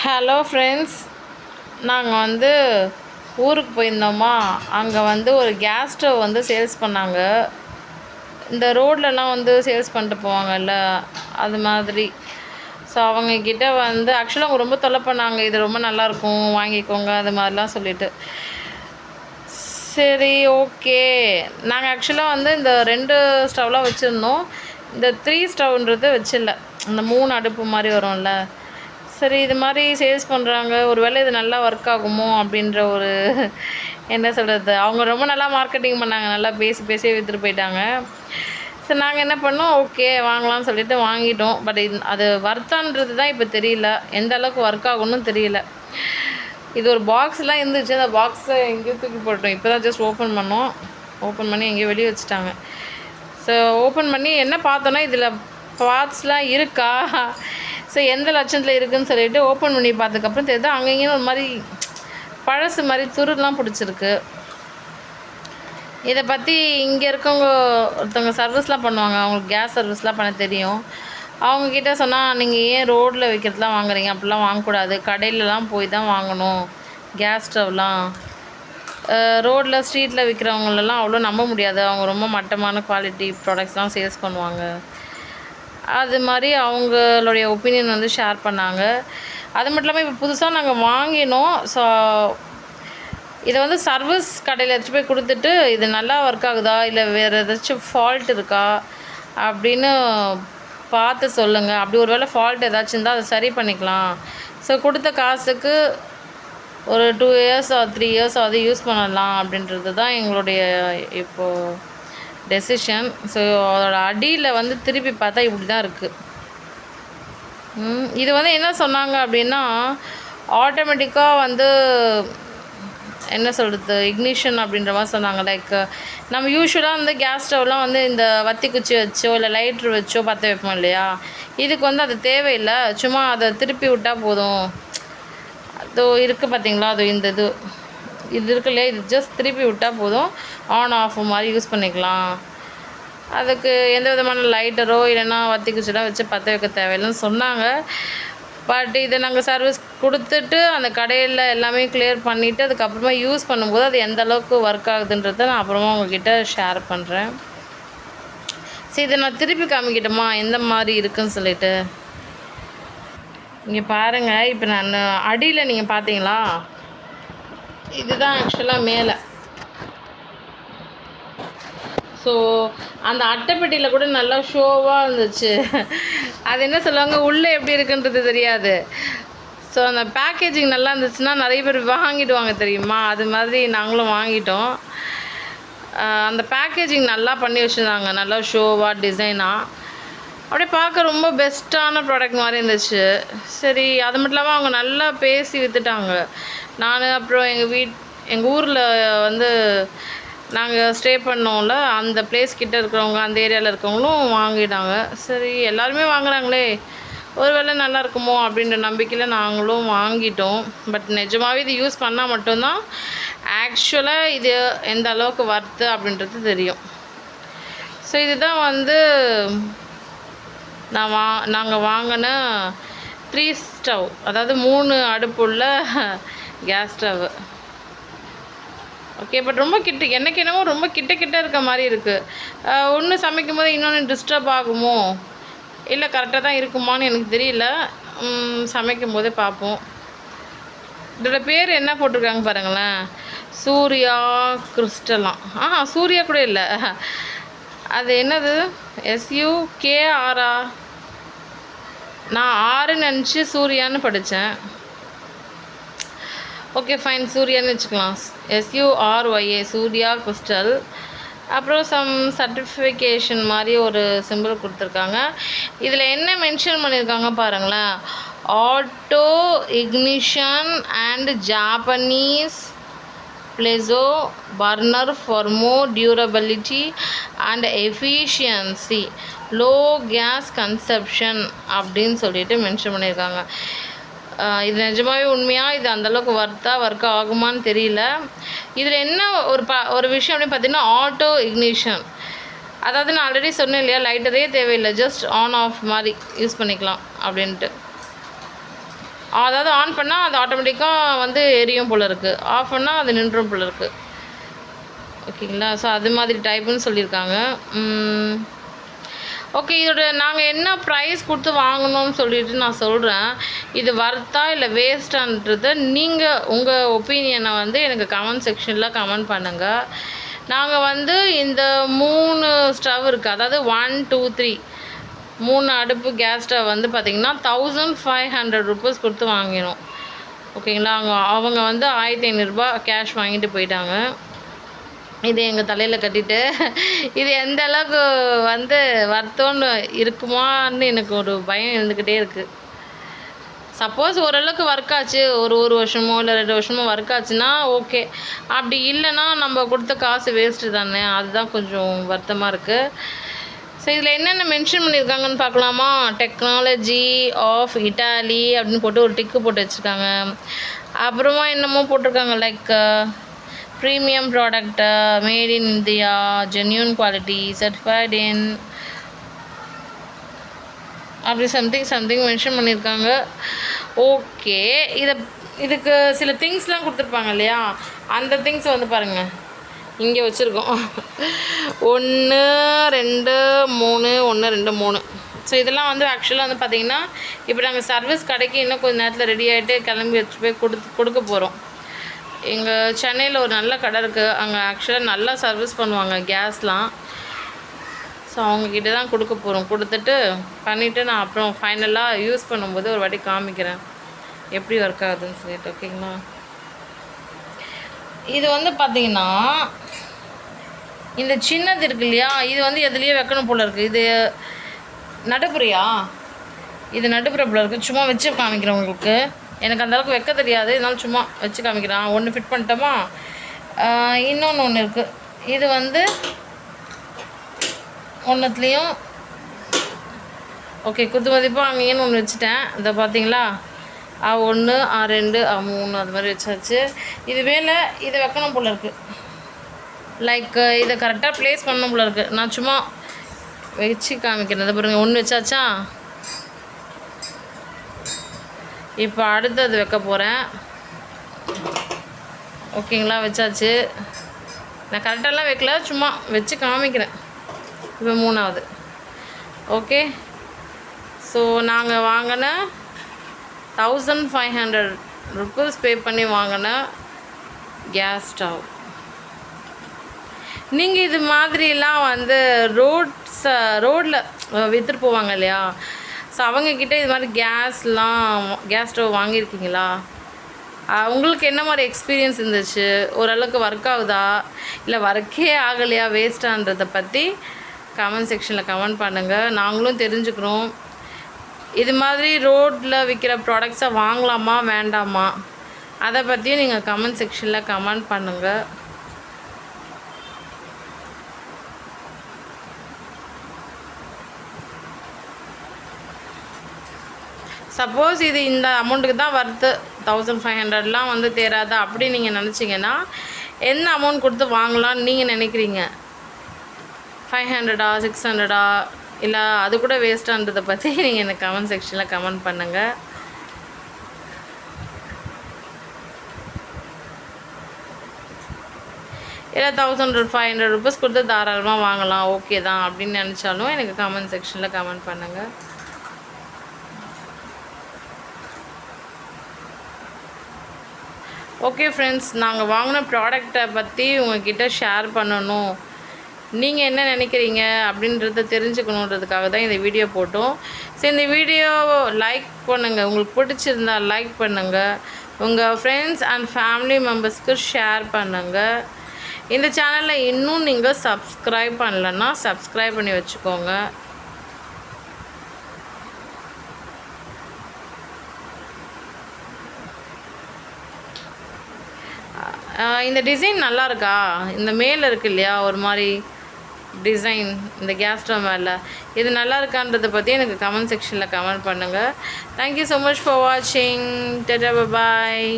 Hello friends, நாங்கள் வந்து ஊருக்கு போயிருந்தோமா. அங்கே வந்து ஒரு கேஸ் ஸ்டவ் வந்து சேல்ஸ் பண்ணாங்க. இந்த ரோட்லலாம் வந்து சேல்ஸ் பண்ணிட்டு போவாங்கல்ல, அது மாதிரி. ஸோ அவங்கக்கிட்ட வந்து ஆக்சுவலாக அவங்க ரொம்ப தொல்லை பண்ணாங்க, இது ரொம்ப நல்லாயிருக்கும் வாங்கிக்கோங்க அது மாதிரிலாம் சொல்லிவிட்டு. சரி, ஓகே. நாங்கள் ஆக்சுவலாக வந்து இந்த 2 ஸ்டவ்லாம் வச்சுருந்தோம். இந்த 3 ஸ்டவ்ன்றது வச்சில்ல, இந்த 3 அடுப்பு மாதிரி வரும்ல. சரி, இது மாதிரி சேல்ஸ் பண்ணுறாங்க, ஒரு வேளை இது நல்லா ஒர்க் ஆகுமோ அப்படின்ற ஒரு என்ன சொல்கிறது, அவங்க ரொம்ப நல்லா மார்க்கெட்டிங் பண்ணாங்க, நல்லா பேசி பேசி விற்றுட்டு போயிட்டாங்க. சரி, நாங்கள் என்ன பண்ணோம், ஓகே வாங்கலாம்னு சொல்லிட்டு வாங்கிட்டோம். பட் அது வர்த்தான்றது தான் இப்போ தெரியல, எந்த அளவுக்கு ஒர்க் ஆகும்னு தெரியல. இது ஒரு பாக்ஸ்லாம் இருந்துச்சு, அந்த பாக்ஸை எங்கேயோ தூக்கி போட்டோம். இப்போ தான் ஜஸ்ட் ஓப்பன் பண்ணோம். ஓப்பன் பண்ணி எங்கேயோ வெளியே வச்சுட்டாங்க. ஸோ ஓப்பன் பண்ணி என்ன பார்த்தோன்னா, இதில் பார்ட்ஸ்லாம் இருக்கா, ஸோ எந்த லட்சத்தில் இருக்குதுன்னு சொல்லிட்டு ஓப்பன் பண்ணி பார்த்ததுக்கப்புறம் தெரியுது அங்கேயும் ஒரு மாதிரி பழசு மாதிரி துருலாம் பிடிச்சிருக்கு. இதை பற்றி இங்கே இருக்கவங்க ஒருத்தவங்க சர்வீஸ்லாம் பண்ணுவாங்க, அவங்களுக்கு கேஸ் சர்வீஸ்லாம் பண்ண தெரியும். அவங்கக்கிட்ட சொன்னால், நீங்கள் ஏன் ரோட்டில் வைக்கிறதுலாம் வாங்குறீங்க, அப்படிலாம் வாங்கக்கூடாது, கடையிலலாம் போய் தான் வாங்கணும் கேஸ் ஸ்டவ்லாம். ரோட்டில் ஸ்ட்ரீட்டில் விற்கிறவங்களெல்லாம் அவ்வளோ நம்ப முடியாது, அவங்க ரொம்ப மட்டமான குவாலிட்டி ப்ராடக்ட்ஸ்லாம் சேல்ஸ் பண்ணுவாங்க. அது மாதிரி அவங்களுடைய ஒப்பீனியன் வந்து ஷேர் பண்ணாங்க. அது மட்டும் இல்லாமல் இப்போ புதுசாக நாங்கள் வாங்கினோம். ஸோ இதை வந்து சர்வீஸ் கடையில் எடுத்துகிட்டு போய் கொடுத்துட்டு, இது நல்லா ஒர்க் ஆகுதா இல்லை வேறு ஏதாச்சும் ஃபால்ட் இருக்கா அப்படின்னு பார்த்து சொல்லுங்கள். அப்படி ஒரு வேளை ஃபால்ட் ஏதாச்சும் இருந்தால் அதை சரி பண்ணிக்கலாம். ஸோ கொடுத்த காசுக்கு ஒரு 2 இயர்ஸ் 3 இயர்ஸ் அது யூஸ் பண்ணலாம் அப்படின்றது தான் எங்களுடைய இப்போது டெசிஷன். ஸோ அதோட அடியில் வந்து திருப்பி பார்த்தா இப்படி தான் இருக்குது. இது வந்து என்ன சொன்னாங்க அப்படின்னா, ஆட்டோமேட்டிக்காக வந்து என்ன சொல்கிறது, இக்னிஷன் அப்படின்ற மாதிரி சொன்னாங்க. லைக் நம்ம யூஸ்வலாக வந்து கேஸ் ஸ்டவ்லாம் வந்து இந்த வத்தி குச்சி வச்சோ இல்லை லைட்ரு வச்சோ பற்ற வைப்போம் இல்லையா, இதுக்கு வந்து அது தேவையில்லை, சும்மா அதை திருப்பி விட்டால் போதும். அதோ இருக்குது பார்த்தீங்களா, அது இந்த இது இருக்கு இல்லையா, இது ஜஸ்ட் திருப்பி விட்டால் போதும், ஆன் ஆஃப் மாதிரி யூஸ் பண்ணிக்கலாம். அதுக்கு எந்த விதமான லைட்டரோ இல்லைன்னா வத்தி குச்சிலாம் வச்சு பற்ற வைக்க தேவையில்லைன்னு சொன்னாங்க. பட் இதை நாங்கள் சர்வீஸ் கொடுத்துட்டு அந்த கடையில் எல்லாமே கிளியர் பண்ணிவிட்டு அதுக்கப்புறமா யூஸ் பண்ணும்போது அது எந்த அளவுக்கு ஒர்க் ஆகுதுன்றதை நான் அப்புறமா உங்கள்கிட்ட ஷேர் பண்ணுறேன். சரி, இதை நான் திருப்பி காமிக்கிட்டோமா எந்த மாதிரி இருக்குதுன்னு சொல்லிட்டு. இங்கே பாருங்கள், இப்போ நான் அடியில் நீங்கள் பார்த்தீங்களா, இதுதான் ஆக்சுவலாக மேலே. ஸோ அந்த அட்டைப்பெட்டியில் கூட நல்லா ஷோவாக இருந்துச்சு. அது என்ன சொல்லுவாங்க, உள்ளே எப்படி இருக்குன்றது தெரியாது. ஸோ அந்த பேக்கேஜிங் நல்லா இருந்துச்சுன்னா நிறைய பேர் வாங்கிடுவாங்க தெரியுமா, அது மாதிரி நாங்களும் வாங்கிட்டோம். அந்த பேக்கேஜிங் நல்லா பண்ணி வச்சுருந்தாங்க, நல்லா ஷோவாக டிசைனாக, அப்படியே பார்க்க ரொம்ப பெஸ்ட்டான ப்ராடக்ட் மாதிரி இருந்துச்சு. சரி, அது மட்டும் இல்லாமல் அவங்க நல்லா பேசி விற்றுட்டாங்க. நான் அப்புறம் எங்கள் ஊரில் வந்து நாங்கள் ஸ்டே பண்ணோம்ல, அந்த பிளேஸ் கிட்டே இருக்கிறவங்க, அந்த ஏரியாவில் இருக்கவங்களும் வாங்கிட்டாங்க. சரி, எல்லாருமே வாங்குறாங்களே, ஒரு வேளை நல்லா இருக்குமோ அப்படின்ற நம்பிக்கையில் நாங்களும் வாங்கிட்டோம். பட் நிஜமாகவே இது யூஸ் பண்ணால் மட்டும்தான் ஆக்சுவலாக இது எந்த அளவுக்கு வர்த்து அப்படின்றது தெரியும். ஸோ இதுதான் வந்து நாங்கள் வாங்கின 3 ஸ்டவ், அதாவது 3 அடுப்புள்ள கேஸ் ஸ்டவ். ஓகே, பட் ரொம்ப எனக்கு என்னமோ ரொம்ப கிட்ட இருக்க மாதிரி இருக்குது. ஒன்று சமைக்கும் போது இன்னொன்று டிஸ்டர்ப் ஆகுமோ இல்லை கரெக்டாக தான் இருக்குமான்னு எனக்கு தெரியல. சமைக்கும் போதே பார்ப்போம். இதோட பேர் என்ன போட்டிருக்காங்க பாருங்களேன், சூர்யா கிறிஸ்டலாம். சூர்யா கூட இல்லை, அது என்னது, SUKRA. நான் 6 நினச்சி சூர்யான்னு படித்தேன். ஓகே ஃபைன், சூர்யான்னு வச்சுக்கலாம். SURYA, Surya crystal. அப்புறம் சம் சர்டிஃபிகேஷன் மாதிரி ஒரு சிம்பிள் கொடுத்துருக்காங்க. இதில் என்ன மென்ஷன் பண்ணியிருக்காங்க பாருங்களேன், ஆட்டோ இக்னிஷன் அண்ட் ஜாப்பனீஸ் பிளேசோ burner for more durability and efficiency, low gas consumption அப்படின்னு சொல்லிட்டு மென்ஷன் பண்ணியிருக்காங்க. இது நிஜமாகவே உண்மையாக இது அந்தளவுக்கு ஒர்க் ஆகுமான்னு தெரியல. இதில் என்ன ஒரு விஷயம் அப்படின்னு பார்த்தீங்கன்னா, ஆட்டோ இக்னிஷன், அதாவது நான் ஆல்ரெடி சொன்னேன் இல்லையா, லைட்டரே தேவையில்லை, ஜஸ்ட் ஆன் ஆஃப் மாதிரி யூஸ் பண்ணிக்கலாம் அப்படின்ட்டு. அதாவது ஆன் பண்ணால் அது ஆட்டோமேட்டிக்காக வந்து எரியும் போல் இருக்குது, ஆஃப் பண்ணால் அது நின்றும் போல் இருக்குது. ஓகேங்களா? ஸோ அது மாதிரி டைப்புன்னு சொல்லியிருக்காங்க. ஓகே, இதோட நாங்கள் என்ன ப்ரைஸ் கொடுத்து வாங்கணும்னு சொல்லிட்டு நான் சொல்கிறேன். இது வர்த்தா இல்லை வேஸ்ட்டான்றதை நீங்கள் உங்கள் ஒப்பீனியனை வந்து எனக்கு கமெண்ட் செக்ஷனில் கமெண்ட் பண்ணுங்கள். நாங்கள் வந்து இந்த 3 ஸ்டவ் இருக்குது, அதாவது 1 2 3 3 அடுப்பு கேஸ் ஸ்டவ் வந்து பார்த்திங்கன்னா 1500 ருபீஸ் கொடுத்து வாங்கினோம். ஓகேங்களா? அவங்க வந்து 1500 ரூபா கேஷ் வாங்கிட்டு போயிட்டாங்க. இது எங்கள் தலையில் கட்டிட்டு இது எந்த அளவுக்கு வந்து வருத்தம்னு இருக்குமான்னு எனக்கு ஒரு பயம் இருந்துக்கிட்டே இருக்குது. சப்போஸ் ஓரளவுக்கு ஒர்க் ஆச்சு, ஒரு வருஷமோ இல்லை 2 வருஷமோ ஒர்க் ஆச்சுன்னா ஓகே. அப்படி இல்லைன்னா நம்ம கொடுத்த காசு வேஸ்ட்டு தானே, அதுதான் கொஞ்சம் வருத்தமாக இருக்குது. ஸோ இதில் என்னென்ன மென்ஷன் பண்ணியிருக்காங்கன்னு பார்க்கலாமா? டெக்னாலஜி ஆஃப் இட்டாலி அப்படின்னு போட்டு ஒரு டிக்கு போட்டு வச்சுருக்காங்க. அப்புறமா என்னமோ போட்டிருக்காங்க, like premium product, made in India, genuine quality, certified in அப்படி சம்திங் மென்ஷன் பண்ணியிருக்காங்க. ஓகே, இதுக்கு சில திங்ஸ்லாம் கொடுத்துருப்பாங்க இல்லையா, அந்த திங்ஸ் வந்து பாருங்கள் இங்கே வச்சுருக்கோம். 1 2 3 1 2 3. ஸோ இதெல்லாம் வந்து ஆக்சுவலாக வந்து பார்த்திங்கன்னா இப்போ நாங்கள் சர்வீஸ் கடைக்கு இன்னும் கொஞ்சம் நேரத்தில் ரெடி ஆகிட்டு கிளம்பி வச்சு போய் கொடுக்க போகிறோம். எங்கள் சென்னையில் ஒரு நல்ல கடை இருக்குது, அங்கே ஆக்சுவலாக நல்லா சர்வீஸ் பண்ணுவாங்க கேஸ்லாம். ஸோ அவங்கக்கிட்ட தான் கொடுக்க போகிறோம். கொடுத்துட்டு பண்ணிவிட்டு நான் அப்புறம் ஃபைனலாக யூஸ் பண்ணும்போது ஒரு வாட்டி காமிக்கிறேன் எப்படி ஒர்க் ஆகுதுன்னு சொல்லிட்டு. ஓகேங்களா? இது வந்து பார்த்திங்கன்னா இந்த சின்னது இருக்கு இல்லையா, இது வந்து எதுலேயே வைக்கணும் போல் இருக்குது. இது நடுப்புறையா? இது நடுப்புற போல் இருக்குது. சும்மா வச்சு காமிக்கிறேன் உங்களுக்கு. எனக்கு அந்தளவுக்கு வைக்க தெரியாது, இதனால சும்மா வச்சு காமிக்கிறேன். ஒன்று ஃபிட் பண்ணிட்டோமா, இன்னொன்று இருக்குது. இது வந்து ஒன்றுத்துலேயும் ஓகே குத்து மதிப்பாக அங்கேன்னு ஒன்று வச்சுட்டேன். இதை பார்த்தீங்களா, 1 2 3 அது மாதிரி வச்சாச்சு. இது மேலே இதை வைக்கணும் போல் இருக்குது, லைக் இதை கரெக்டாக ப்ளேஸ் பண்ணணும் போல் இருக்குது. நான் சும்மா வச்சு காமிக்கிறேன். இதை பாருங்கள், 1 வச்சாச்சா. இப்போ அடுத்தது வைக்க போகிறேன். ஓகேங்களா? வச்சாச்சு. நான் கரெக்டாலாம் வைக்கல, சும்மா வச்சு காமிக்கிறேன். இப்போ 3வது. ஓகே, ஸோ நாங்கள் வாங்கின 1500 ருபீஸ் பே பண்ணி வாங்கின கேஸ் ஸ்டவ். நீங்கள் இது மாதிரிலாம் வந்து ரோட்டில் விற்றுட்டு போவாங்க இல்லையா, ஸோ அவங்கக்கிட்ட இது மாதிரி கேஸ் ஸ்டவ் வாங்கியிருக்கீங்களா? உங்களுக்கு என்ன மாதிரி எக்ஸ்பீரியன்ஸ் இருந்துச்சு? ஓரளவுக்கு ஒர்க் ஆகுதா இல்லை ஒர்க்கே ஆகலையா, வேஸ்ட்டான்றதை பற்றி கமெண்ட் செக்ஷனில் கமெண்ட் பண்ணுங்கள். நாங்களும் தெரிஞ்சுக்கிறோம். இது மாதிரி ரோட்டில் விற்கிற ப்ராடக்ட்ஸை வாங்கலாமா வேண்டாமா, அதை பற்றியும் நீங்கள் கமெண்ட் செக்ஷனில் கமெண்ட் பண்ணுங்கள். சப்போஸ் இது இந்த அமௌண்ட்டுக்கு தான் வருது, 1500லாம் வந்து தேராது அப்படி நீங்கள் நினச்சிங்கன்னா என்ன அமௌண்ட் கொடுத்து வாங்கலான்னு நீங்கள் நினைக்கிறீங்க? 500 600 இல்லை அது கூட வேஸ்ட்டான்றதை பற்றி நீங்கள் எனக்கு கமெண்ட் செக்ஷனில் கமெண்ட் பண்ணுங்கள். இல்லை 1500 ருபீஸ் கொடுத்து தாராளமாக வாங்கலாம், ஓகே தான் அப்படின்னு நினச்சாலும் எனக்கு கமெண்ட் செக்ஷனில் கமெண்ட் பண்ணுங்கள். ஓகே ஃப்ரெண்ட்ஸ், நாங்கள் வாங்கின ப்ராடக்டை பற்றி உங்கள்கிட்ட ஷேர் பண்ணணும், நீங்கள் என்ன நினைக்கிறீங்க அப்படின்றத தெரிஞ்சுக்கணுன்றதுக்காக தான் இந்த வீடியோ போட்டோம். ஸோ இந்த வீடியோ லைக் பண்ணுங்கள், உங்களுக்கு பிடிச்சிருந்தா லைக் பண்ணுங்கள், உங்கள் ஃப்ரெண்ட்ஸ் அண்ட் ஃபேமிலி மெம்பர்ஸ்க்கு ஷேர் பண்ணுங்கள். இந்த சேனலில் இன்னும் நீங்கள் சப்ஸ்கிரைப் பண்ணலன்னா சப்ஸ்கிரைப் பண்ணி வச்சுக்கோங்க. இந்த டிசைன் நல்லா இருக்கா? இந்த மேலே இருக்குது இல்லையா ஒரு மாதிரி டிசைன், இந்த கேஸ் ஸ்டவ் மேலே இது நல்லா இருக்கான்றதை பற்றி எனக்கு கமெண்ட் செக்ஷனில் கமெண்ட் பண்ணுங்கள். தேங்க்யூ ஸோ மச் ஃபார் வாட்சிங். டாடா, பாய்.